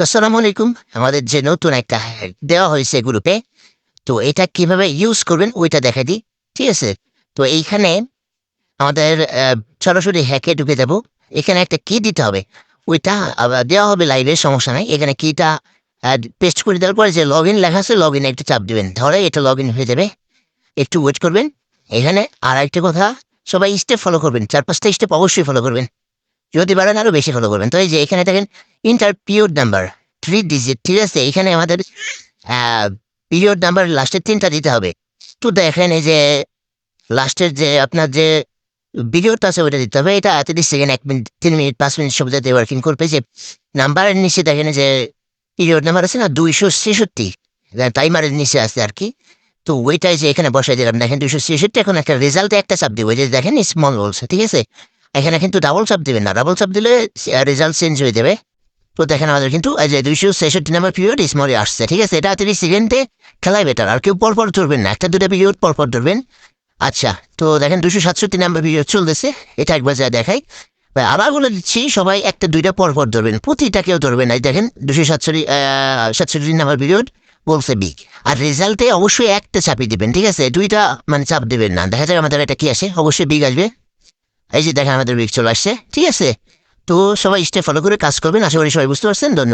আসসালামু আলাইকুম। আমাদের যে নতুন একটা দেওয়া হয়েছে গ্রুপে, তো এটা কিভাবে ইউজ করবেন ওইটা দেখাই দিই। ঠিক আছে? তো এইখানে আমাদের সরাসরি হ্যাকে ঢুকে যাব। এখানে একটা কি দিতে হবে। ওইটা দেওয়া হবে লাইভে, সমস্যা নাই। এখানে কিটা পেস্ট করে দেওয়ার পরে যে লগইন লেখা আছে লগইনে একটা চাপ দিবেন। ধরে এটা লগইন হয়ে যাবে। একটু ওয়েট করবেন। এখানে আরেকটা কথা, সবাই স্টেপ ফলো করবেন। ৪-৫ টা স্টেপ অবশ্যই ফলো করবেন। যদি পারেন আরো বেশি ফলো করবেন। তো এই যে এখানে দেখেন ইন্টার পিরিয়ড নাম্বার 3 ডিজিট, ঠিক আছে? এখানে আমাদের পিরিয়ড নাম্বার লাস্টের ৩ টা দিতে হবে। তো দেখেন এই যে লাস্টের যে আপনার যে পিরিয়ডটা আছে ওইটা দিতে হবে। এটা ৩০ সেকেন্ড, ১ মিনিট, ৩ মিনিট, ৫ মিনিট সব জায়গায় ওয়ার্কিং করবে। যে নাম্বারের নিচে দেখেন যে পিরিয়ড নাম্বার আছে না ২৬৬, টাইমারের নিচে আছে আরকি। তো ওইটাই যে এখানে বসাই দিলাম দেখেন ২৬৬। এখন একটা রেজাল্টে একটা চাপ দিব। এই যে দেখেন স্মল বলছে, ঠিক আছে? এখানে কিন্তু ডাবল চাপ দিবেন না। ডাবল চাপ দিলে রেজাল্ট চেঞ্জ হয়ে যাবে। তো দেখেন আমাদের কিন্তু এই যে ২৬৬ নাম্বার পিরিয়ড স্মলে আসছে, ঠিক আছে? এটা ৩০ সেকেন্ডে খেলাই বেটার। আর কেউ পরপর ধরবেন না, ১টা ২টা পিরিয়ড পরপর ধরবেন। আচ্ছা, তো দেখেন ২৬৭ নাম্বার পিরিয়ড চলতেছে। এটা একবার যা দেখাই। আবার বলে দিচ্ছি, সবাই ১টা ২টা পরপর ধরবেন, প্রতিটা কেউ ধরবেন না। এই দেখেন ২৬৭ নাম্বার পিরিয়ড বলছে বি। আর রেজাল্টে অবশ্যই একটা চাপিয়ে দিবেন, ঠিক আছে? ২টা মানে চাপ দিবেন না। দেখা যাক আমাদের এটা কি আসে, অবশ্যই বিগ আসবে। এই যে দেখেন আমাদের বিগ চলে আসছে, ঠিক আছে? তো সবাই স্টেপ ফলো করে কাজ করবেন। আশা করি সবাই বুঝতে পারছেন। ধন্যবাদ।